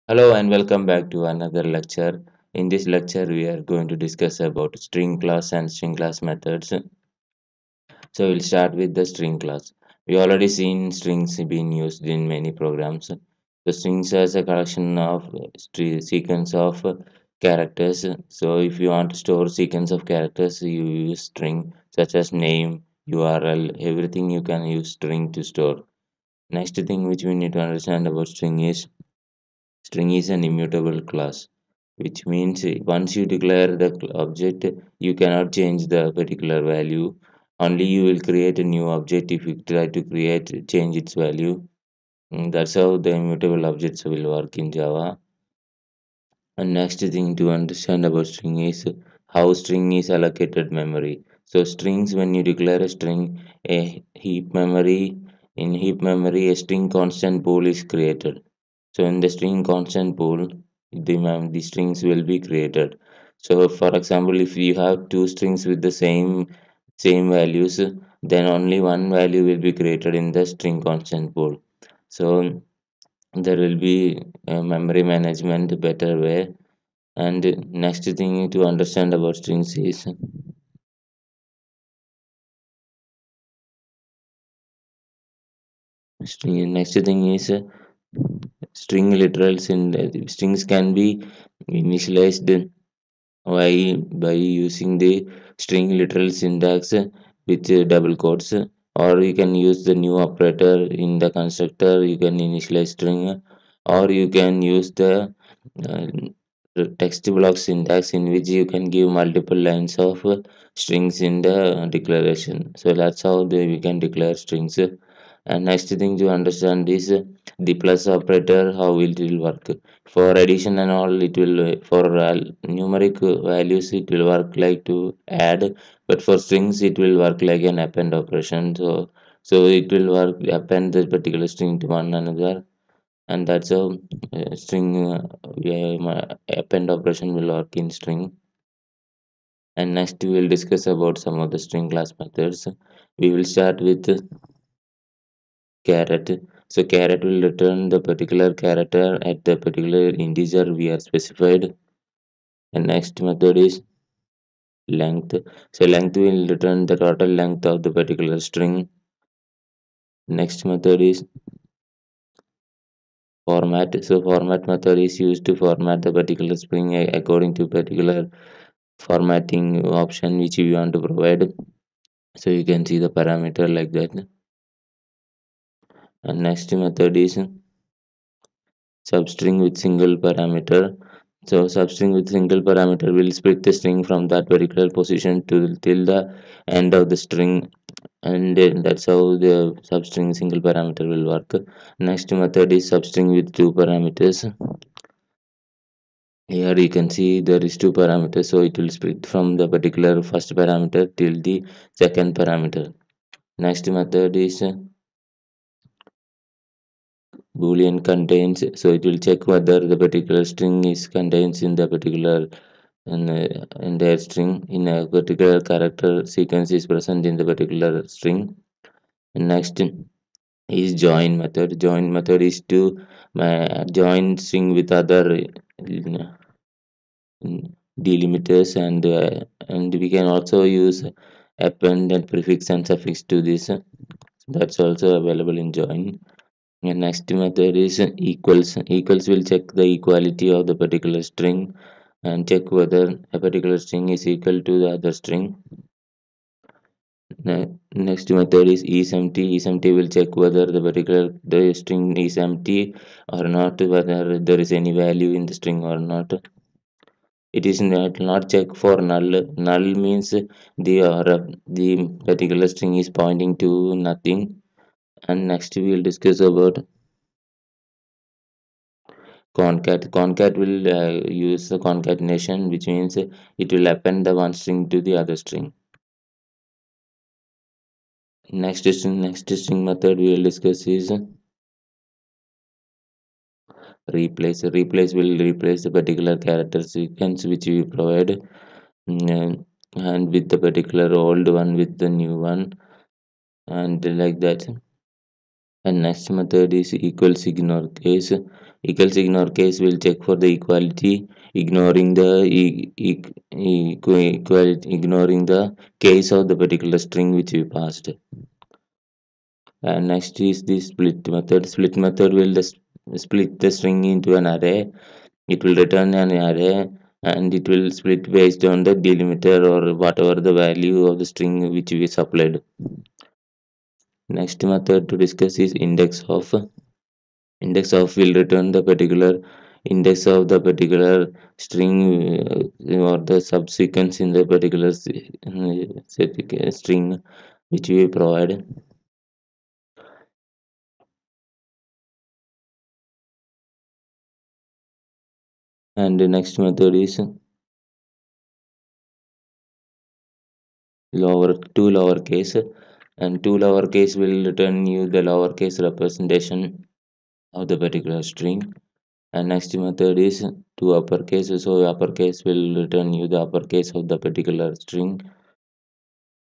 Hello and welcome back to another lecture. In this lecture, we are going to discuss about string class and string class methods. So we'll start with the string class. We already seen strings being used in many programs. The strings as a collection of sequence of characters. So if you want to store sequence of characters, you use string such as name, URL, everything you can use string to store. Next thing which we need to understand about string is an immutable class, which means once you declare the object, you cannot change the particular value. Only you will create a new object if you try to change its value. That's how the immutable objects will work in Java. And next thing to understand about string is how string is allocated memory. So strings, when you declare a string, a heap memory in heap memory, a string constant pool is created. So in the string constant pool, the strings will be created. So for example, if you have two strings with the same values, then only one value will be created in the string constant pool. So there will be a memory management better way. And next thing to understand about strings is next thing is string literals. In strings can be initialized by using the string literal syntax with double quotes, or you can use the new operator in the constructor. You can initialize string, or you can use uh, the text block syntax in which you can give multiple lines of strings in the declaration. So that's how we can declare strings. And next thing to understand is the plus operator, how it will work. For addition and all, it will for numeric values it will work like to add, but for strings it will work like an append operation. So it will work append the particular string to one another, and that's how string append operation will work in string. And next we will discuss about some of the string class methods. We will start with caret. So caret will return the particular character at the particular integer we are specified. And next method is length. So length will return the total length of the particular string. Next method is format. So format method is used to format the particular string according to particular formatting option which you want to provide. So you can see the parameter like that. And next method is substring with single parameter. So substring with single parameter will split the string from that particular position to till the end of the string, and then that's how the substring single parameter will work. Next method is substring with two parameters. Here you can see there is two parameters, so it will split from the particular first parameter till the second parameter. Next method is boolean contains, so it will check whether the particular string is contains in the particular in their string in a particular character sequence is present in the particular string. And next is join method. Join method is to join string with other delimiters, and we can also use append and prefix and suffix to this. That's also available in join. And next method is equals. Equals will check the equality of the particular string and check whether a particular string is equal to the other string. Next method is isEmpty. IsEmpty will check whether the string is empty or not, whether there is any value in the string or not. It is not check for null. Null means the particular string is pointing to nothing. And next we will discuss about concat. Concat will use the concatenation, which means it will append the one string to the other string. Next string method we will discuss is replace. Replace will replace the particular character sequence which we provide, and with the particular old one with the new one, and like that. And next method is equals ignore case. Equals ignore case will check for the equality, ignoring the ignoring the case of the particular string which we passed. And next is the split method. Split method will split the string into an array. It will return an array and it will split based on the delimiter or whatever the value of the string which we supplied. Next method to discuss is index of. Index of will return the particular index of the particular string or the subsequence in the particular string which we provide. And the next method is lower two lowercase, and two lowercase will return you the lowercase representation of the particular string. And next method is two uppercase, so uppercase will return you the uppercase of the particular string.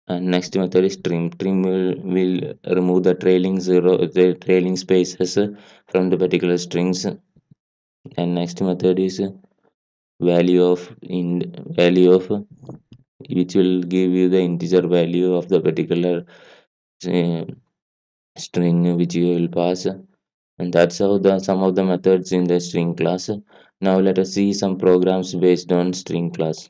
And next method is trim. Trim will remove the trailing zero, the trailing spaces from the particular strings. And next method is value of in value of, which will give you the integer value of the particular uh, string which you will pass. And that's how the some of the methods in the string class. Now let us see some programs based on string class.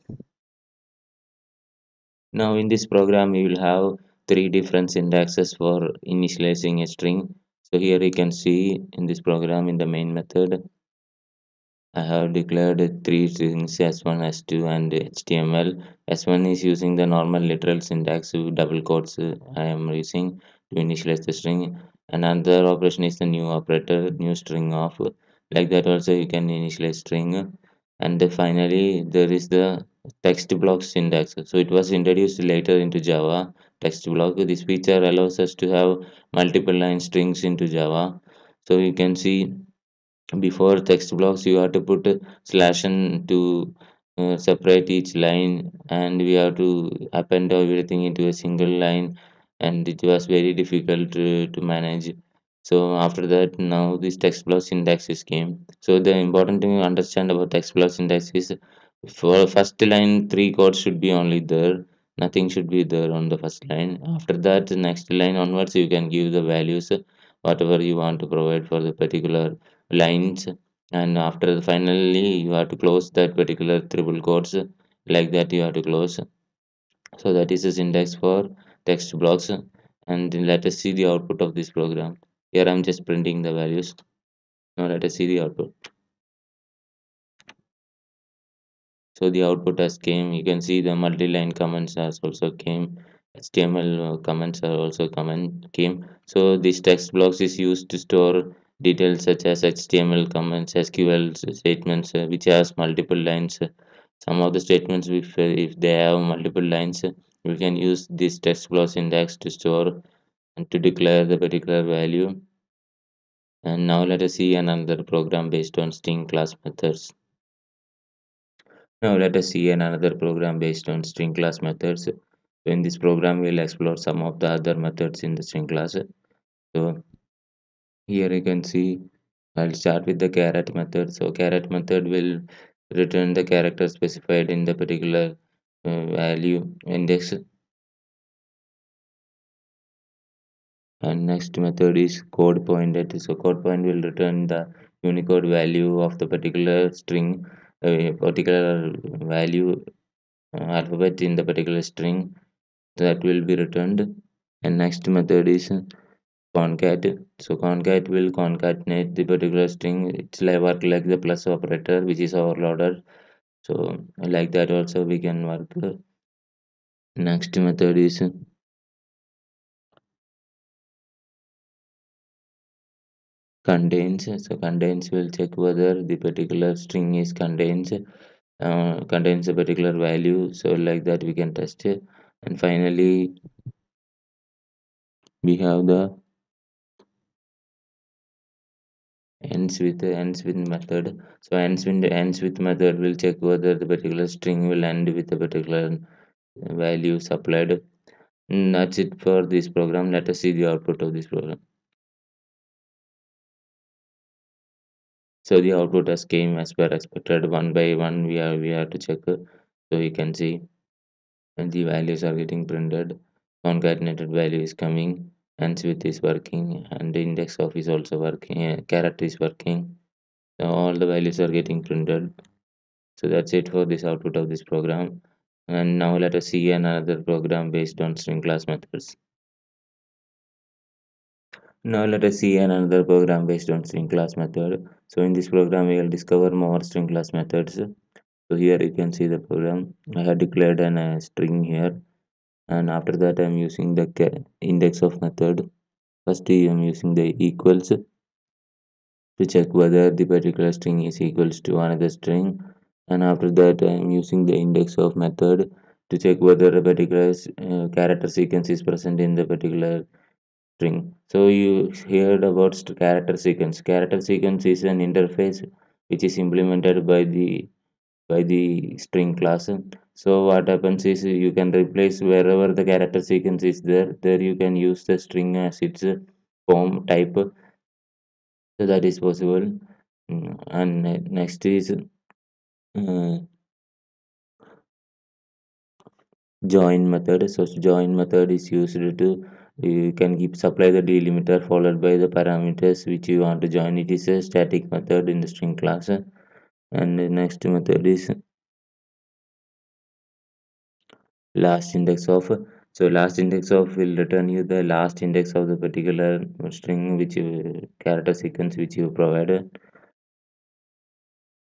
Now in this program you will have three different syntaxes for initializing a string. So here you can see in this program in the main method I have declared three strings S1, S2 and HTML. S1 is using the normal literal syntax with double quotes I am using to initialize the string. Another operation is the new operator, new string of. Like that also you can initialize string. And finally there is the text block syntax. So it was introduced later into Java text block. This feature allows us to have multiple line strings into Java. So you can see before text blocks you have to put a slash n to separate each line, and we have to append everything into a single line, and it was very difficult to manage. So after that now this text block syntaxes came. So the important thing to understand about text block syntax is for first line three codes should be only there, nothing should be there on the first line. After that the next line onwards you can give the values whatever you want to provide for the particular lines, and after finally you have to close that particular triple quotes. Like that you have to close. So that is the syntax for text blocks. And let us see the output of this program. Here I'm just printing the values. Now let us see the output. So the output has came. You can see the multi-line comments has also came. HTML comments are also came. So this text blocks is used to store details such as HTML comments, SQL statements which has multiple lines. Some of the statements if they have multiple lines, we can use this text block syntax to store and to declare the particular value. And now let us see another program based on string class methods. Now let us see another program based on string class methods. So in this program, we'll explore some of the other methods in the string class. So here you can see, I'll start with the caret method. So caret method will return the character specified in the particular value index. And next method is code pointed. So code point will return the Unicode value of the particular string, particular value alphabet in the particular string that will be returned. And next method is concat. So concat will concatenate the particular string. It's like work like the plus operator which is overloaded. So like that also we can work. Next method is contains. So contains will check whether the particular string is contains a particular value. So like that we can test it. And finally we have the ends with method. So ends with method will check whether the particular string will end with a particular value supplied. That's it for this program. Let us see the output of this program. So the output has came as per expected. One by one we have to check. So you can see and the values are getting printed. Concatenated value is coming, and with is working, and the index of is also working. Character is working. So all the values are getting printed. So that's it for this output of this program. And now let us see another program based on string class methods. Now let us see another program based on string class method. So in this program we will discover more string class methods. So here you can see the program. I have declared an string here, and after that I'm using the index of method. First I'm using the equals to check whether the particular string is equals to another string, and after that I'm using the index of method to check whether a particular character sequence is present in the particular string. So you heard about character sequence. Character sequence is an interface which is implemented by the string class. So what happens is you can replace wherever the character sequence is there you can use the string as its form type. So that is possible. And next is join method. So join method is used to you can keep supply the delimiter followed by the parameters which you want to join. It is a static method in the string class. And the next method is last index of. So last index of will return you the last index of the particular string which you character sequence which you provided.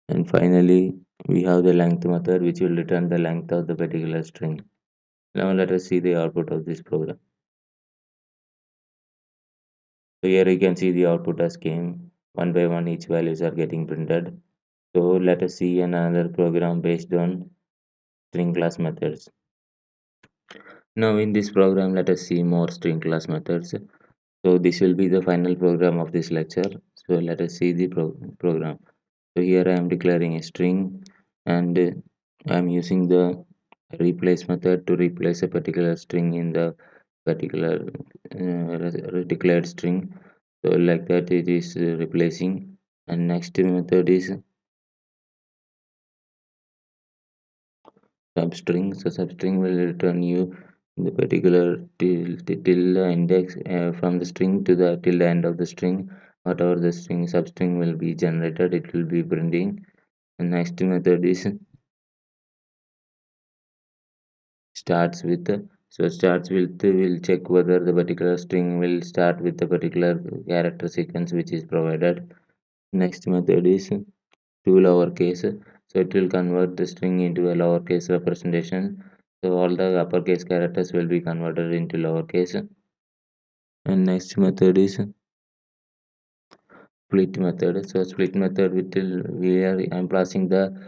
And finally we have the length method which will return the length of the particular string. Now let us see the output of this program. So here you can see the output as came one by one, each values are getting printed. So let us see another program based on string class methods. Now in this program let us see more string class methods. So this will be the final program of this lecture. So let us see the program. So here I am declaring a string, and I am using the replace method to replace a particular string in the particular declared string. So like that it is replacing. And next method is substring. So substring will return you the particular till the index from the string to the till the end of the string. Whatever the string substring will be generated, it will be printing. And next method is starts with. So starts with will check whether the particular string will start with the particular character sequence which is provided. Next method is to lowercase. So it will convert the string into a lowercase representation. So all the uppercase characters will be converted into lowercase. And next method is split method. So split method will where I'm passing the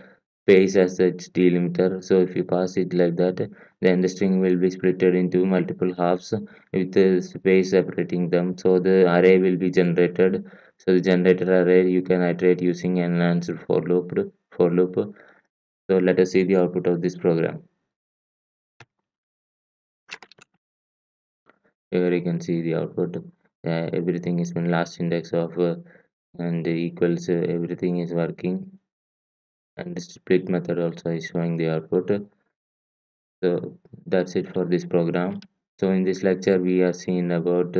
space as its delimiter. So if you pass it like that, then the string will be splitted into multiple halves with the space separating them. So the array will be generated. So the generated array you can iterate using an answer for loop. So let us see the output of this program. Here you can see the output. Everything is in last index of and equals everything is working, and the split method also is showing the output. So that's it for this program. So in this lecture we have seen about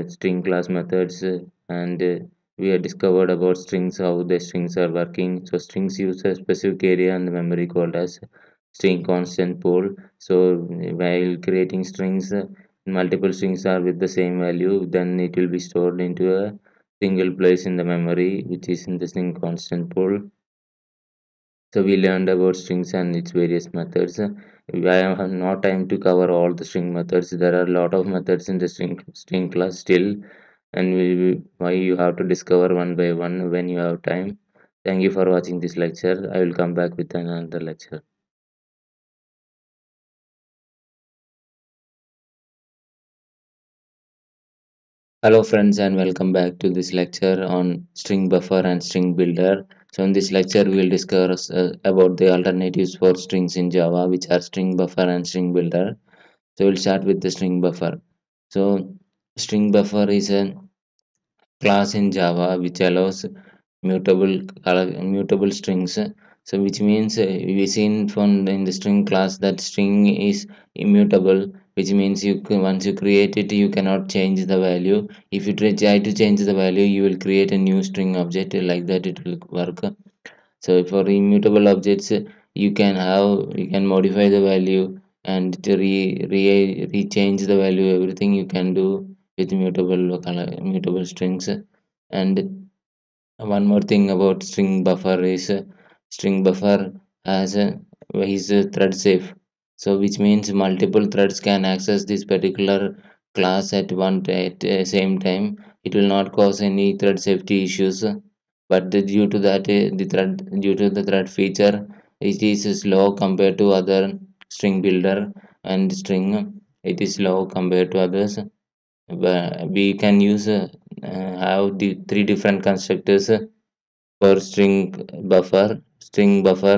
string class methods, and we have discovered about strings, how the strings are working. So strings use a specific area in the memory called as string constant pool. So while creating strings, multiple strings are with the same value, then it will be stored into a single place in the memory which is in the string constant pool. So we learned about strings and its various methods. I have not time to cover all the string methods. There are a lot of methods in the string class still, and why you have to discover one by one when you have time. Thank you for watching this lecture. I will come back with another lecture. Hello friends, and welcome back to this lecture on string buffer and string builder. So in this lecture we will discuss about the alternatives for strings in Java, which are string buffer and string builder. So we'll start with the string buffer. So string buffer is a class in Java which allows mutable mutable strings. So which means we seen from in the string class that string is immutable, which means once you create it you cannot change the value. If you try to change the value, you will create a new string object, like that it will work. So for immutable objects, you can modify the value and to rechange the value. Everything you can do with mutable strings. And one more thing about string buffer is string buffer has a is thread safe. So which means multiple threads can access this particular class at same time. It will not cause any thread safety issues. But due to that, due to the thread feature, it is slow compared to other string builder and string. It is slow compared to others. But we can use have the three different constructors for string buffer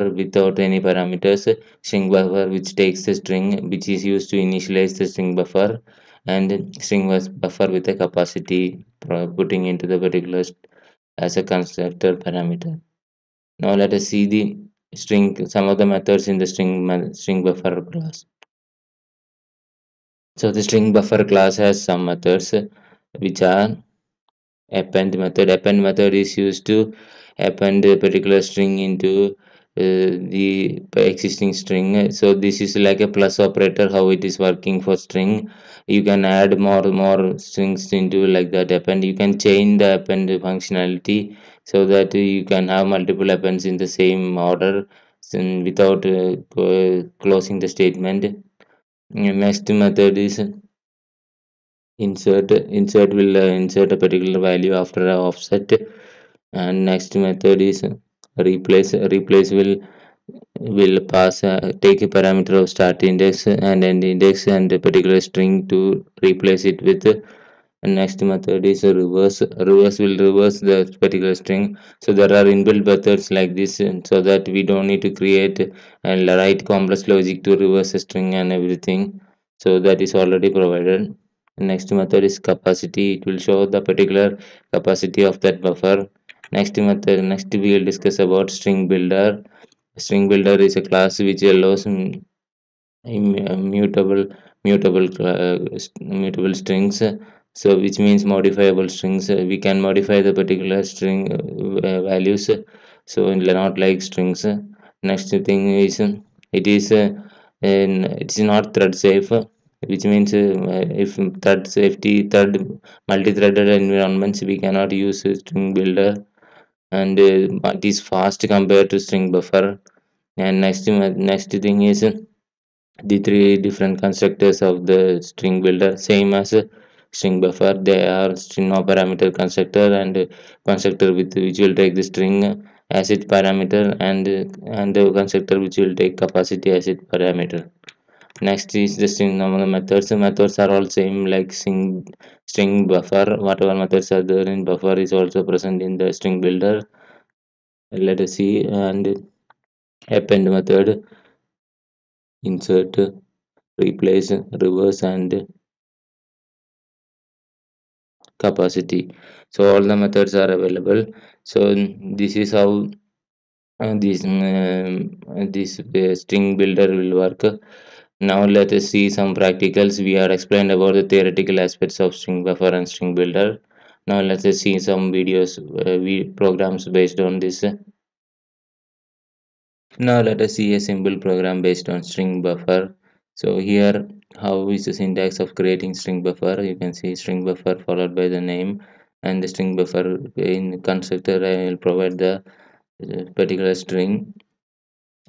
without any parameters, string buffer which takes the string which is used to initialize the string buffer, and buffer with a capacity putting into the particular as a constructor parameter. Now let us see the some of the methods in the string buffer class. So the string buffer class has some methods which are append method is used to append a particular string into the existing string. So this is like a plus operator, how it is working for string. You can add more strings into like that append. You can chain the append functionality so that you can have multiple appends in the same order without closing the statement. Next method is insert will insert a particular value after a offset. And next method is replace will pass take a parameter of start index and end index and a particular string to replace it with. And next method is reverse will reverse the particular string. So there are inbuilt methods like this, so that we don't need to create and write complex logic to reverse a string and everything. So that is already provided. Next method is capacity. It will show the particular capacity of that buffer. Next we will discuss about string builder. String builder is a class which allows mutable mutable strings. So which means modifiable strings. We can modify the particular string values. So not like strings. Next thing is it is it's not thread safe, which means if thread multi-threaded environments we cannot use string builder. And it is fast compared to string buffer. And next thing is the three different constructors of the string builder, same as a string buffer. They are string no parameter constructor and constructor with which will take the string as its parameter, and the constructor which will take capacity as its parameter. Next is the string normal methods. The methods are all same like string buffer. Whatever methods are there in buffer is also present in the string builder. Let us see. And append method, insert, replace, reverse, and capacity. So all the methods are available. So this is how this string builder will work. Now let us see some practicals. We are explained about the theoretical aspects of string buffer and string builder. Now let us see some videos, we programs based on this. Now let us see a simple program based on string buffer. So here, how is the syntax of creating string buffer? You can see string buffer followed by the name, and the string buffer in constructor I will provide the particular string.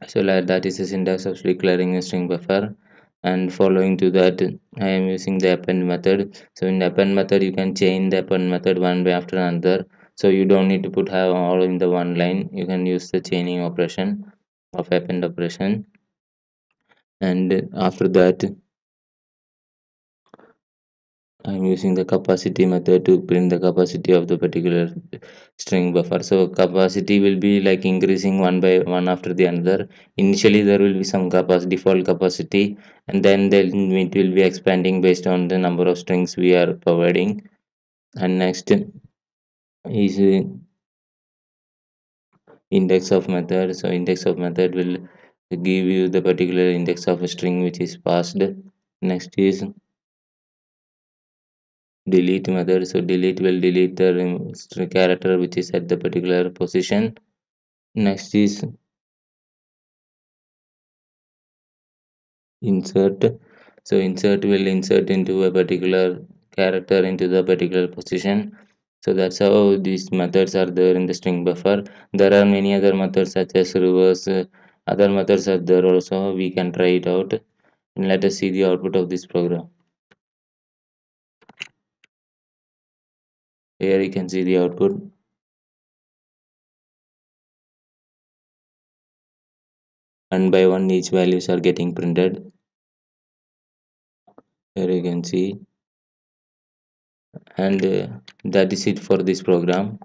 So like that is the syntax of declaring a string buffer. And following to that, I am using the append method. So in the append method, you can chain the append method one by after another. So you don't need to put have all in the one line. You can use the chaining operation of append operation. And after that, I'm using the capacity method to print the capacity of the particular string buffer. So capacity will be like increasing one by one after the another. Initially there will be some capacity, default capacity, and then it will be expanding based on the number of strings we are providing. And next is Index of method. So index of method will give you the particular index of a string which is passed. Next is delete method. So delete will delete the character which is at the particular position. Next is insert. So insert will insert into a particular character into the particular position. So that's how these methods are there in the string buffer. There are many other methods such as reverse. Other methods are there also. We can try it out and let us see the output of this program. Here you can see the output. One by one each values are getting printed. Here you can see, and that is it for this program.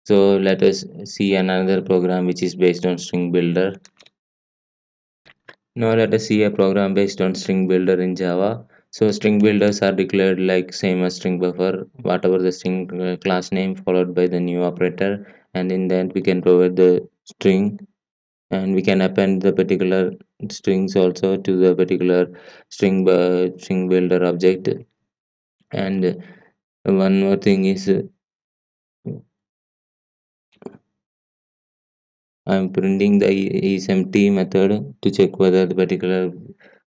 So let us see another program which is based on string builder. Now let us see a program based on string builder in Java. So string builders are declared like same as string buffer, whatever the string class name followed by the new operator, and in that we can provide the string, and we can append the particular strings also to the particular string builder object. And one more thing is I'm printing the is empty method to check whether the particular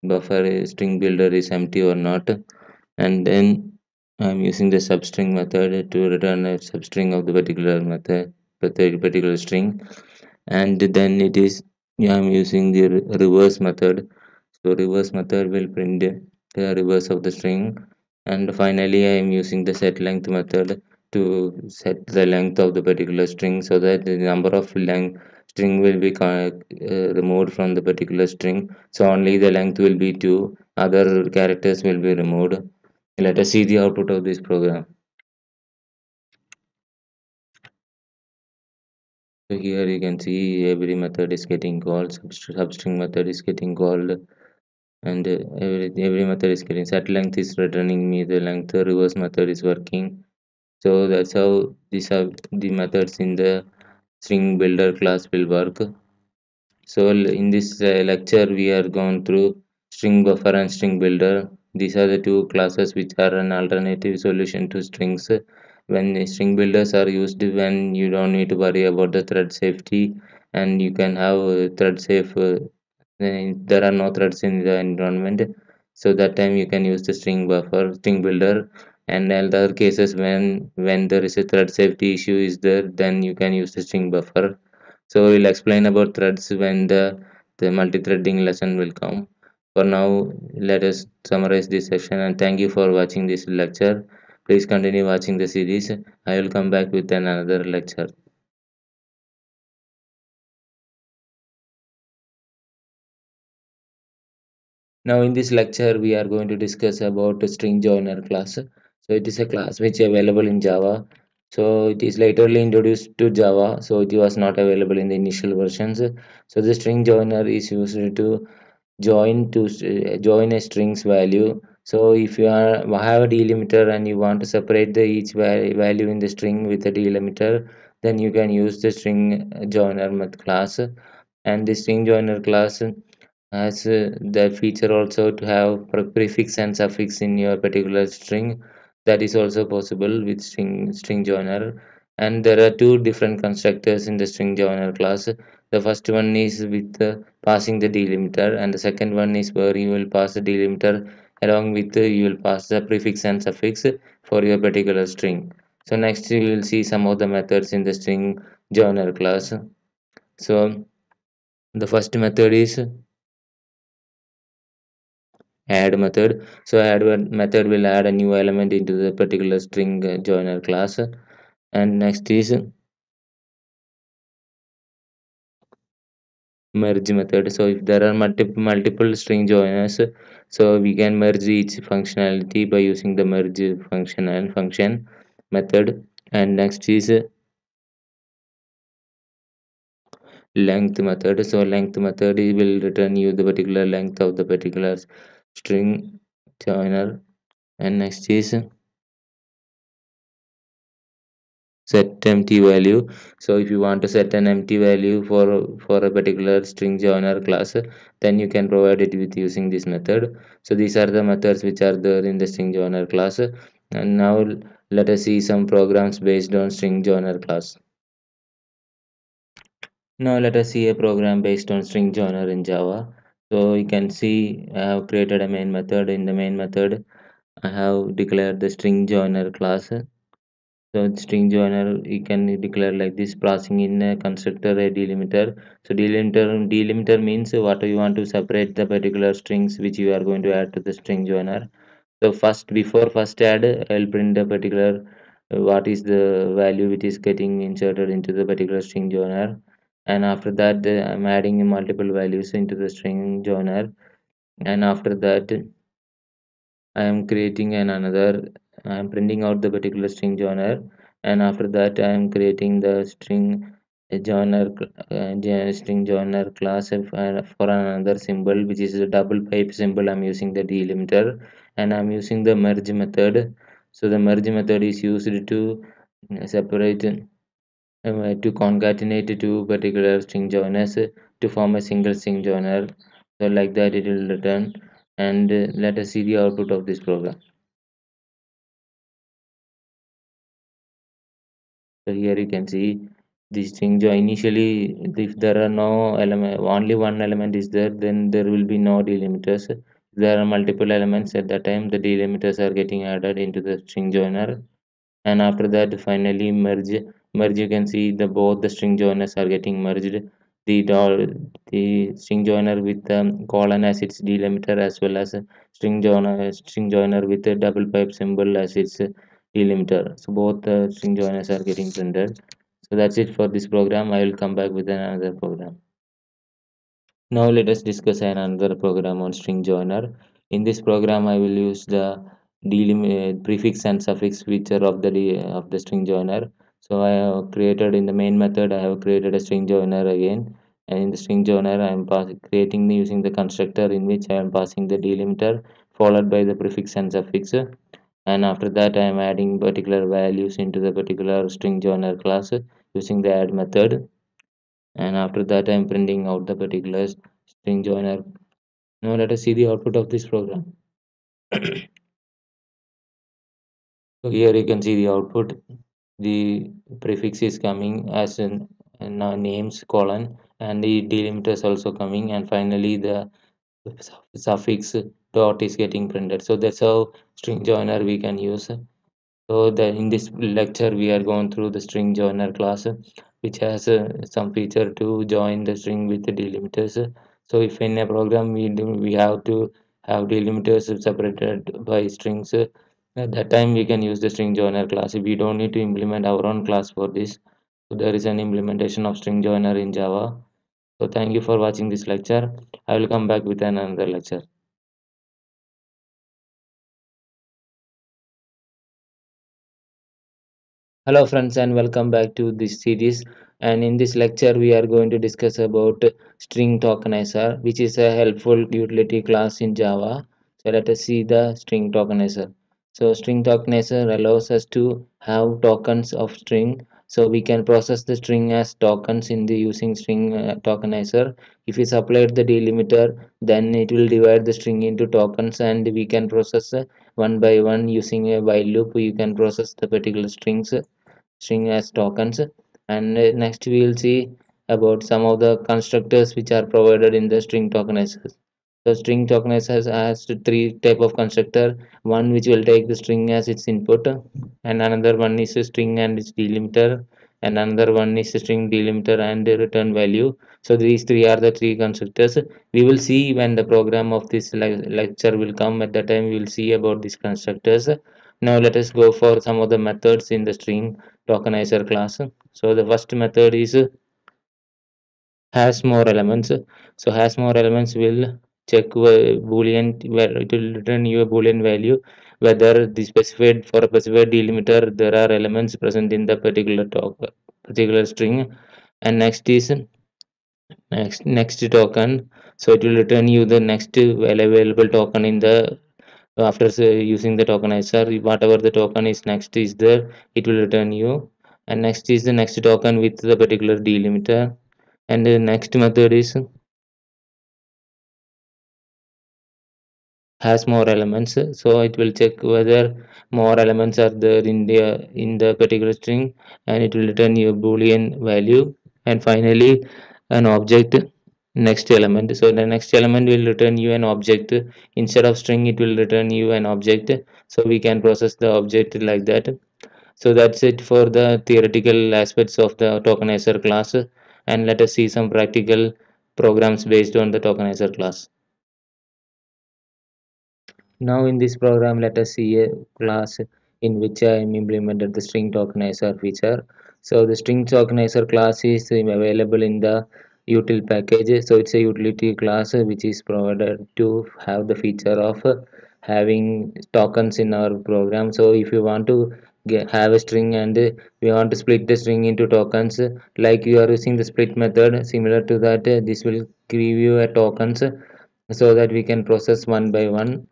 buffer string builder is empty or not, and then I'm using the substring method to return a substring of the particular method, particular string, and then it is, yeah, I'm using the reverse method. So reverse method will print the reverse of the string, and finally I am using the set length method to set the length of the particular string so that the number of length string will be removed from the particular string. So only the length will be 2, other characters will be removed. Let us see the output of this program. So here you can see every method is getting called, substring method is getting called, and every method is getting set length is returning me the length. The reverse method is working. So that's how these are the methods in the string builder class will work. So in this lecture we are going through string buffer and string builder. These are the two classes which are an alternative solution to strings. When string builders are used, when you don't need to worry about the thread safety, and you can have thread safe. There are no threads in the environment, so that time you can use the string builder. And in other cases, when there is a thread safety issue is there, then you can use the string buffer. So we'll explain about threads when the multi-threading lesson will come. For now, let us summarize this session, and thank you for watching this lecture. Please continue watching the series. I will come back with another lecture. Now in this lecture we are going to discuss about a string joiner class. So it is a class which is available in Java. So it is laterly introduced to Java. So it was not available in the initial versions. So the string joiner is used to join a strings value. So if you have a delimiter and you want to separate the each value in the string with a delimiter, then you can use the string joiner class. And the string joiner class has the feature also to have prefix and suffix in your particular string. That is also possible with string joiner. And there are two different constructors in the string joiner class. The first one is with passing the delimiter, and the second one is where you will pass the delimiter along with you will pass the prefix and suffix for your particular string. So next we will see some of the methods in the string joiner class. So the first method is add method. So method will add a new element into the particular string joiner class. And next is merge method. So if there are multiple string joiners, so we can merge each functionality by using the merge function method. And next is length method. So length method will return you the particular length of the particular string joiner. And next is set set empty value. So if you want to set an empty value for a particular string joiner class, then you can provide it with using this method. So these are the methods which are there in the string joiner class. And now let us see some programs based on string joiner class. Now let us see a program based on string joiner in Java. So you can see I have created a main method. In the main method, I have declared the string joiner class. So string joiner you can declare like this, passing in a constructor a delimiter. So delimiter means what you want to separate the particular strings which you are going to add to the string joiner. So before first add, I'll print the particular what is the value which is getting inserted into the particular string joiner, and after that I'm adding multiple values into the string joiner, and after that I am creating another. I am printing out the particular string joiner, and after that I am creating the string joiner class for another symbol which is a double pipe symbol. I'm using the delimiter, and I'm using the merge method. So the merge method is used to separate to concatenate two particular string joiners to form a single string joiner. So like that it will return, and let us see the output of this program. So here you can see this string join. Initially, if there are no element, only one element is there, then there will be no delimiters. If there are multiple elements at that time, the delimiters are getting added into the string joiner, and after that finally merge. You can see the both the string joiners are getting merged. The string joiner with the colon as its delimiter, as well as a string joiner with a double pipe symbol as its delimiter. So both the string joiners are getting printed. So that's it for this program. I will come back with another program. Now let us discuss another program on string joiner. In this program, I will use the prefix and suffix feature of the string joiner. So I have created in the main method. I have created a string joiner again, and in the string joiner, I am creating using the constructor in which I am passing the delimiter followed by the prefix and suffix. And after that, I am adding particular values into the particular string joiner class using the add method, and after that I'm printing out the particular string joiner. Now let us see the output of this program. So here you can see the output. The prefix is coming as in names colon, and the delimiter is also coming, and finally the suffix dot is getting printed. So that's how string joiner we can use. So in this lecture we are going through the string joiner class, which has some feature to join the string with the delimiters. So if in a program we have to have delimiters separated by strings, at that time we can use the string joiner class. We don't need to implement our own class for this. So there is an implementation of string joiner in Java. So thank you for watching this lecture. I will come back with another lecture. Hello friends, and welcome back to this series. And in this lecture we are going to discuss about string tokenizer, which is a helpful utility class in Java. So let us see the string tokenizer. So string tokenizer allows us to have tokens of string, so we can process the string as tokens in the using string tokenizer. If we supply the delimiter, then it will divide the string into tokens, and we can process one by one using a while loop. You can process the particular string as tokens. And next we will see about some of the constructors which are provided in the string tokenizers. So string tokenizers has three type of constructor: one which will take the string as its input, and another one is a string and its delimiter, and another one is a string delimiter and a return value. So these three are the three constructors. We will see when the program of this lecture will come. At that time we will see about these constructors. Now let us go for some of the methods in the string tokenizer class. So the first method is has more elements. So has more elements will check boolean, where it will return you a boolean value whether the specified for a specified delimiter there are elements present in the particular string. And next token, so it will return you the next available token in the after using the tokenizer. Whatever the token is next is there, it will return you. and next is the next token with the particular delimiter, and the next method is has more elements, so it will check whether more elements are there in the particular string, and it will return you a boolean value. And finally an object next element, so the next element will return you an object. Instead of string it will return you an object, so we can process the object like that. So that's it for the theoretical aspects of the tokenizer class, and let us see some practical programs based on the tokenizer class. Now in this program, let us see a class in which I am implemented the string tokenizer feature. So the string tokenizer class is available in the util package. So it's a utility class which is provided to have the feature of having tokens in our program. So if you want to have a string and we want to split the string into tokens, like you are using the split method, similar to that, this will give you a tokens so that we can process one by one.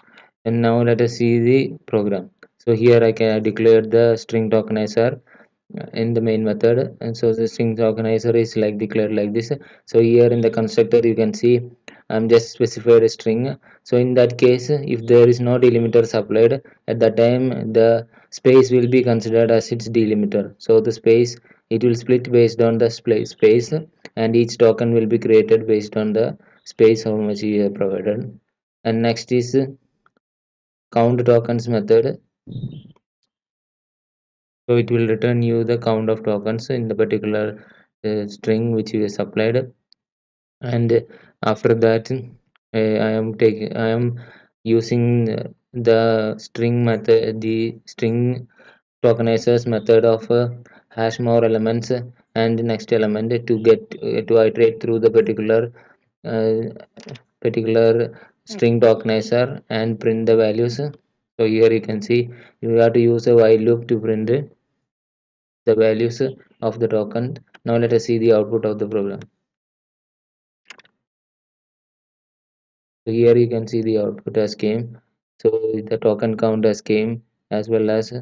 And now let us see the program. So here I can declare the string tokenizer in the main method, and so the string tokenizer is like declared like this. So here in the constructor you can see I'm just specified a string. So in that case, if there is no delimiter supplied at that time, the space will be considered as its delimiter. So the space, it will split based on the space, and each token will be created based on the space how much you have provided. And next is count tokens method. So it will return you the count of tokens in the particular string which you have supplied. And after that, I am using the string method, the string tokenizers method of hash more elements and next element to get to iterate through the uh, particular string tokenizer and print the values. So here you can see you have to use a while loop to print the values of the token. Now let us see the output of the program. So here you can see the output as came. So the token count as came, as well as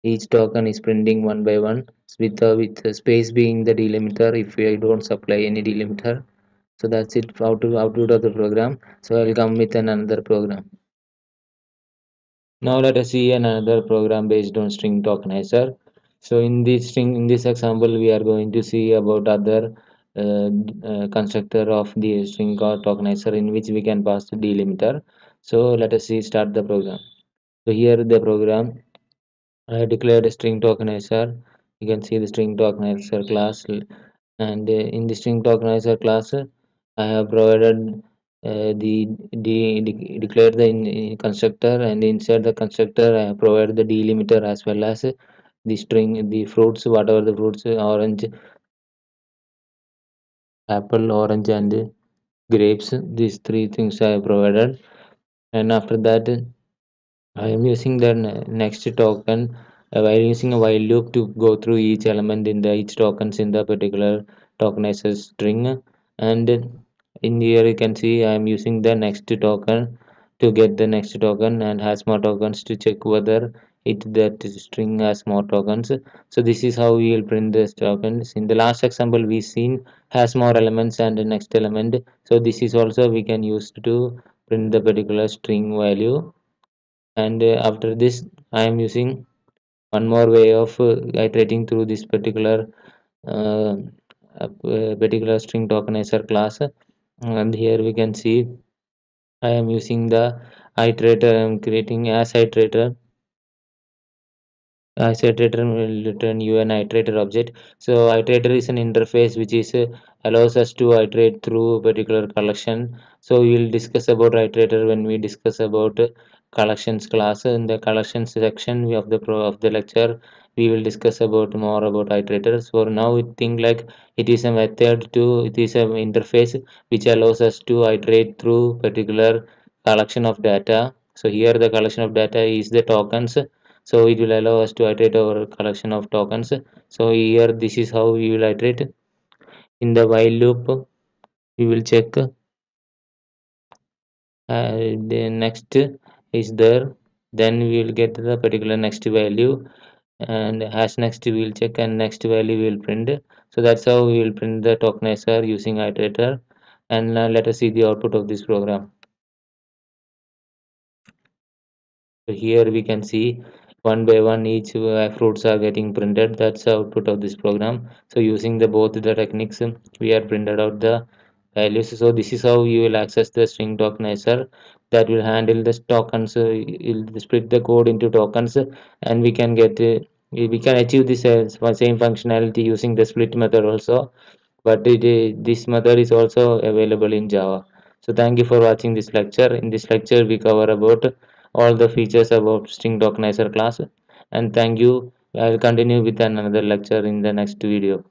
each token is printing one by one with the space being the delimiter if I don't supply any delimiter. So that's it output of the program. So I'll come with another program. Now let us see another program based on string tokenizer. So in this example, we are going to see about other constructor of the string tokenizer in which we can pass the delimiter. So let us see start the program. So here the program I declared a string tokenizer. You can see the string tokenizer class, and in the string tokenizer class, I have provided declared the constructor, and inside the constructor I have provided the delimiter as well as the string, the fruits, whatever the fruits, orange, apple, orange, and grapes. These three things I have provided, and after that I am using the next token while using a while loop to go through each element in the each tokens in the particular tokenizer string. And in here you can see I am using the next token to get the next token, and has more tokens to check whether that string has more tokens. So this is how we will print the tokens. In the last example we seen has more elements and the next element. So this is also we can use to print the particular string value. And after this I am using one more way of iterating through this uh, particular string tokenizer class. And here we can see I am using the iterator. I am creating as iterator. As iterator will return you an iterator object. So iterator is an interface which is allows us to iterate through a particular collection. So we will discuss about iterator when we discuss about collections class. In the collections section of the lecture, we will discuss about more about iterators. For now, we think like it is a method to it is an interface which allows us to iterate through particular collection of data. So here the collection of data is the tokens, so it will allow us to iterate our collection of tokens. So here this is how we will iterate. In the while loop we will check the next is there, then we will get the particular next value. and hash next we will check and next value we will print. So that's how we will print the tokenizer using iterator. And let us see the output of this program. So here we can see one by one each fruits are getting printed. That's the output of this program. So using the both the techniques, we are printed out the values. So this is how you will access the string tokenizer that will handle the tokens. You'll split the code into tokens, and we can get we can achieve this same functionality using the split method also. But this method is also available in Java. So thank you for watching this lecture. In this lecture, we cover about all the features about string tokenizer class. And thank you. I'll continue with another lecture in the next video.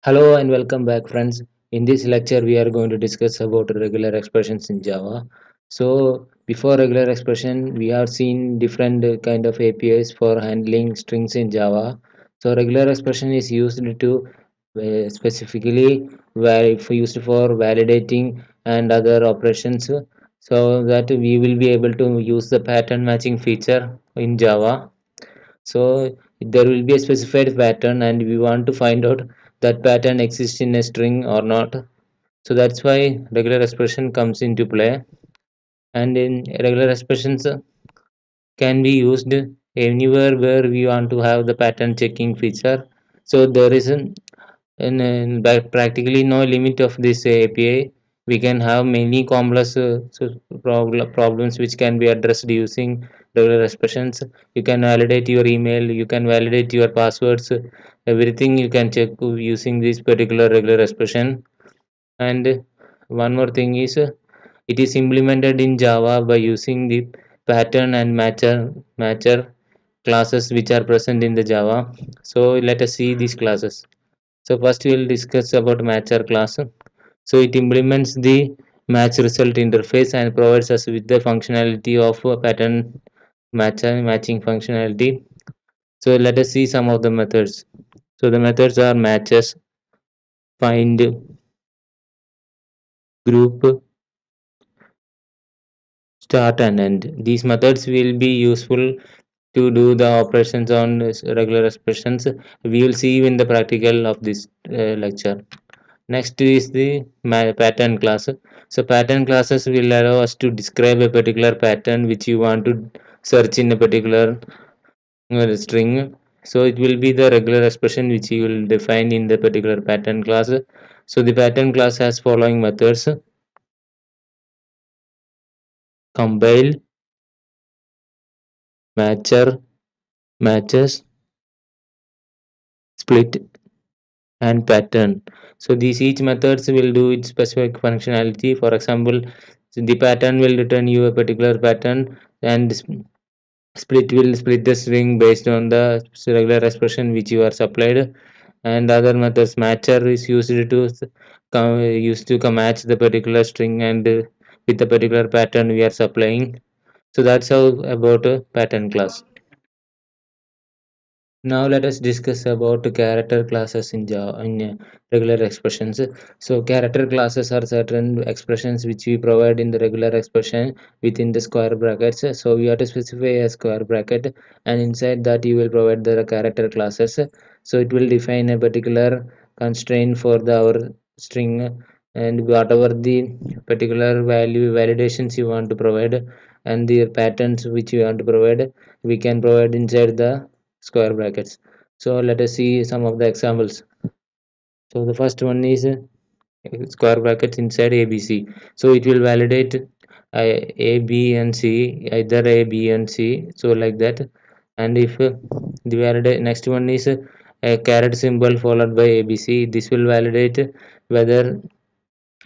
Hello and welcome back, friends. In this lecture, we are going to discuss about regular expressions in Java. So before regular expression, we have seen different kind of APIs for handling strings in Java. So regular expression is used to specifically where if used for validating and other operations, so that we will be able to use the pattern matching feature in Java. So there will be a specified pattern and we want to find out that pattern exists in a string or not. So that's why regular expression comes into play. And in regular expressions can be used anywhere where we want to have the pattern checking feature. So there is practically no limit of this API. We can have many complex problems which can be addressed using regular expressions. You can validate your email, you can validate your passwords, everything you can check using this particular regular expression. And one more thing is it is implemented in Java by using the pattern and matcher classes which are present in the Java. So let us see these classes. So first we will discuss about matcher class. So it implements the match result interface and provides us with the functionality of a pattern matching functionality. So let us see some of the methods. So the methods are matches, find, group, start and end. These methods will be useful to do the operations on regular expressions. We will see in the practical of this lecture. Next is the pattern class. So pattern classes will allow us to describe a particular pattern which you want to search in a particular string. So it will be the regular expression which you will define in the particular pattern class. So the pattern class has following methods: compile, matcher, matches, split, and pattern. So these each methods will do its specific functionality. For example, so the pattern will return you a particular pattern, and split will split the string based on the regular expression which you are supplied. And other methods, matcher is used to match the particular string and with the particular pattern we are supplying. So that's how about a pattern class. Now let us discuss about character classes in Java in regular expressions. So character classes are certain expressions which we provide in the regular expression within the square brackets. So we have to specify a square bracket, and inside that you will provide the character classes. So it will define a particular constraint for the our string, and whatever the particular value validations you want to provide and the patterns which you want to provide, we can provide inside the square brackets. So let us see some of the examples. So the first one is square brackets inside ABC. So it will validate A, B, and C, either A, B, and C. So like that. And if the validate next one is a caret symbol followed by ABC, this will validate whether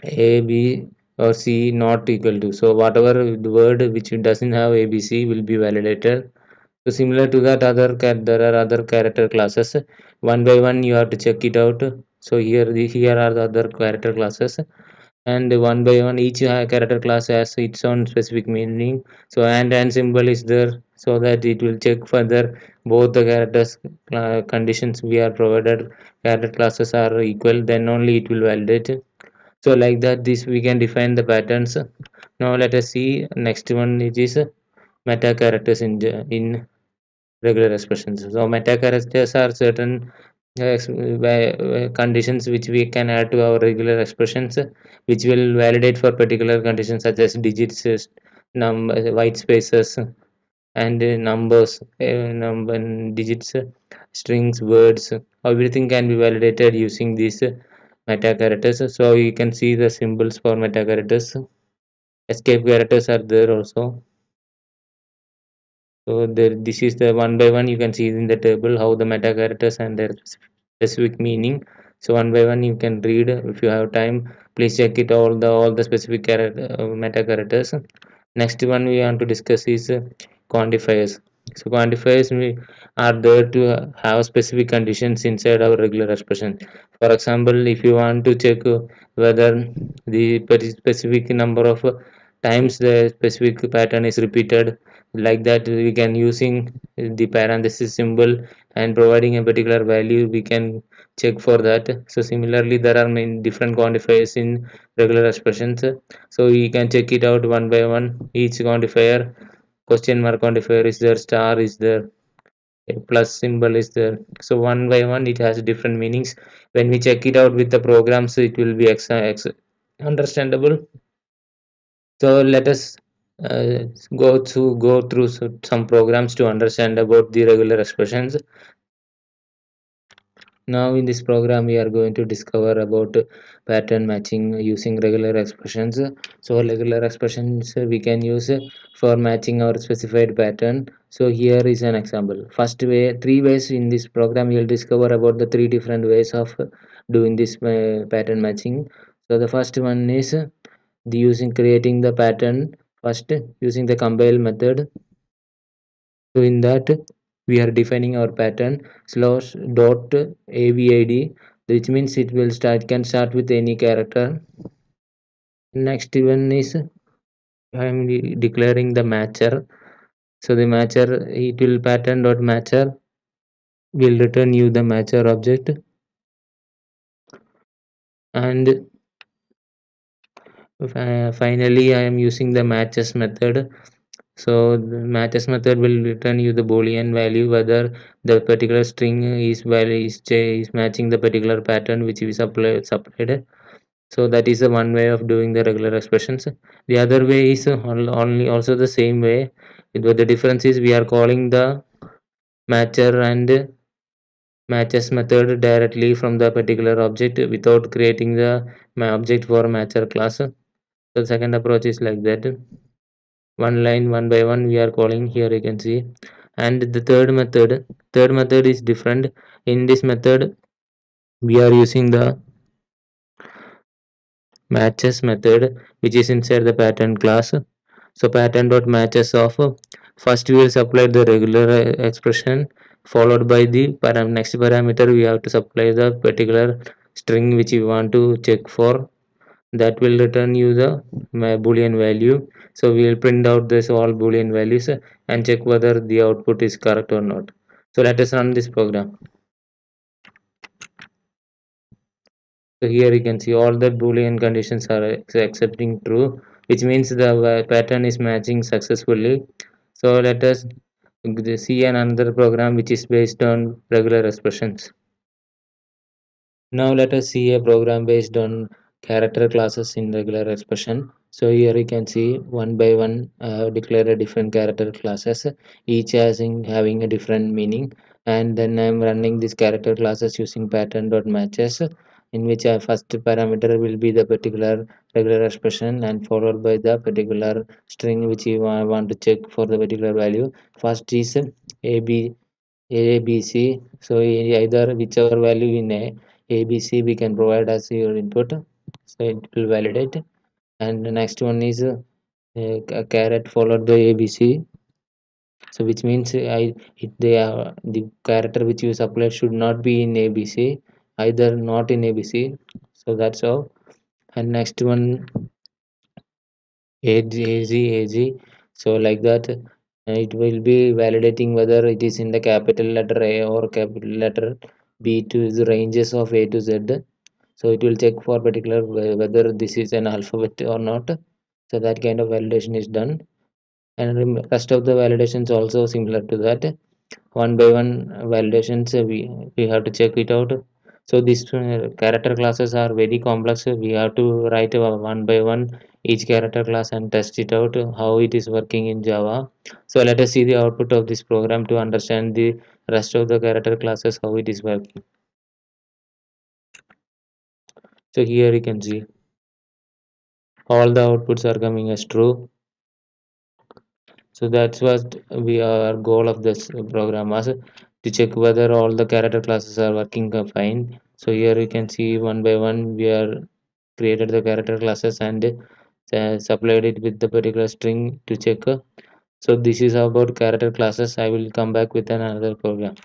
A, B, or C not equal to. So whatever the word which doesn't have ABC will be validated. So similar to that, there are other character classes. One by one, you have to check it out. So here are the other character classes, and one by one, each character class has its own specific meaning. So and symbol is there so that it will check further both the characters conditions we are provided. Character classes are equal, then only it will validate. So like that, this we can define the patterns. Now let us see next one, it is meta characters in regular expressions. So meta characters are certain conditions which we can add to our regular expressions, which will validate for particular conditions such as digits, white spaces, and numbers, number digits, strings, words. Everything can be validated using these meta characters. So you can see the symbols for meta characters. Escape characters are there also. So there, this is the one by one. You can see in the table how the meta characters and their specific meaning. So one by one you can read if you have time. Please check it all the specific meta characters. Next one we want to discuss is quantifiers. So quantifiers we are there to have specific conditions inside our regular expression. For example, if you want to check whether the specific number of times the specific pattern is repeated, like that we can using the parenthesis symbol and providing a particular value, we can check for that. So similarly there are many different quantifiers in regular expressions. So we can check it out one by one. Each quantifier, question mark quantifier is there, star is there, a plus symbol is there. So one by one it has different meanings. When we check it out with the programs, it will be understandable. So let us go through some programs to understand about the regular expressions. Now in this program we are going to discover about pattern matching using regular expressions. So regular expressions we can use for matching our specified pattern. So here is an example. First way, three ways in this program you will discover about the three different ways of doing this pattern matching. So the first one is the using creating the pattern first using the compile method. So in that we are defining our pattern slash dot avid, which means it will start can start with any character. Next one is I am declaring the matcher. So the matcher, it will pattern dot matcher will return you the matcher object. And finally I am using the matches method. So the matches method will return you the boolean value whether the particular string is matching the particular pattern which we supplied. So that is the one way of doing the regular expressions. The other way is only also the same way, but the difference is we are calling the matcher and matches method directly from the particular object without creating the object for matcher class. So the second approach is like that. One line one by one we are calling here, you can see. And the third method is different. In this method we are using the matches method which is inside the pattern class. So pattern dot matches of first we will supply the regular expression followed by the next parameter we have to supply the particular string which we want to check for, that will return you the boolean value. So we will print out this all boolean values and check whether the output is correct or not. So let us run this program. So here you can see all the boolean conditions are accepting true, which means the pattern is matching successfully. So let us see another program which is based on regular expressions. Now let us see a program based on character classes in regular expression. So here you can see one by one declare a different character classes, each having a different meaning. And then I'm running these character classes using pattern dot matches, in which first parameter will be the particular regular expression and followed by the particular string which you want to check for the particular value. First is ABC. So either whichever value in ABC we can provide as your input. So it will validate. And the next one is a caret followed by ABC. So which means the character which you supply should not be in ABC, either not in ABC. So that's all. And next one AG. So like that, it will be validating whether it is in the capital letter A or capital letter B to the ranges of A to Z. So it will check for particular whether this is an alphabet or not. So that kind of validation is done, and rest of the validations also similar to that. One by one validations, we have to check it out. So these character classes are very complex. We have to write one by one each character class and test it out how it is working in Java. So let us see the output of this program to understand the rest of the character classes how it is working. So here you can see all the outputs are coming as true. So that's what we our goal of this program was, to check whether all the character classes are working fine. So here you can see one by one we are created the character classes and supplied it with the particular string to check. So this is about character classes. I will come back with another program.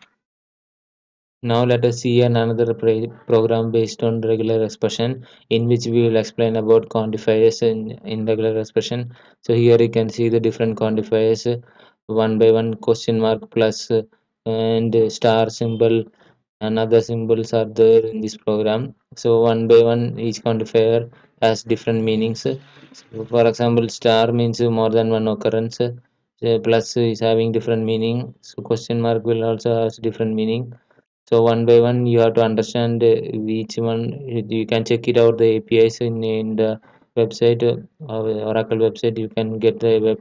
Now let us see another program based on regular expression, in which we will explain about quantifiers in regular expression. So here you can see the different quantifiers, one by one question mark plus and star symbol and other symbols are there in this program. So one by one each quantifier has different meanings. So for example, star means more than one occurrence. Plus is having different meaning. So question mark will also has different meaning. So one by one, you have to understand each one. You can check it out the APIs in the website, Oracle website. You can get the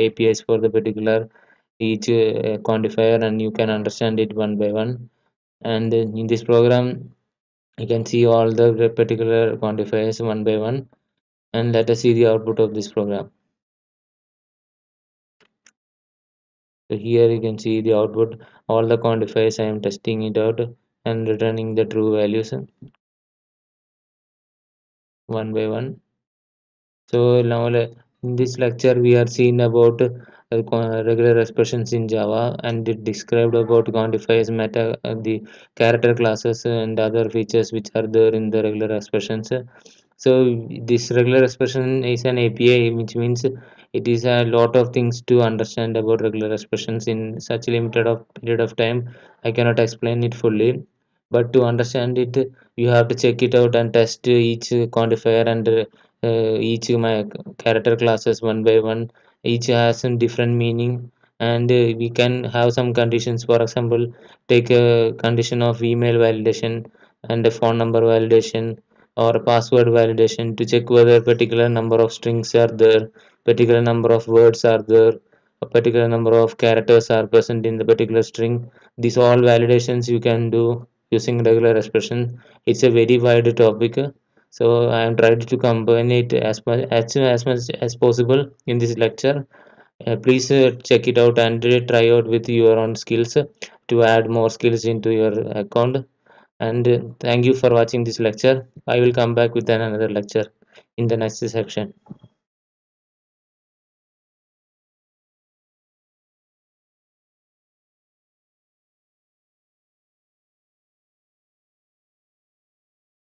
APIs for the particular each quantifier, and you can understand it one by one. And in this program, you can see all the particular quantifiers one by one. And let us see the output of this program. So here you can see the output. All the quantifiers I am testing it out and returning the true values one by one. So now in this lecture we are seeing about regular expressions in Java, and it described about quantifiers, meta, the character classes and other features which are there in the regular expressions. So this regular expression is an API, which means it is a lot of things to understand about regular expressions in such a limited of period of time. I cannot explain it fully, but to understand it, you have to check it out and test each quantifier and each my character classes one by one. Each has some different meaning, and we can have some conditions. For example, take a condition of email validation and a phone number validation or password validation to check whether particular number of strings are there, particular number of words are there, a particular number of characters are present in the particular string. These all validations you can do using regular expression. It's a very wide topic, so I am trying to combine it as much as possible in this lecture. Please check it out and try out with your own skills to add more skills into your account. And thank you for watching this lecture. I will come back with another lecture in the next section.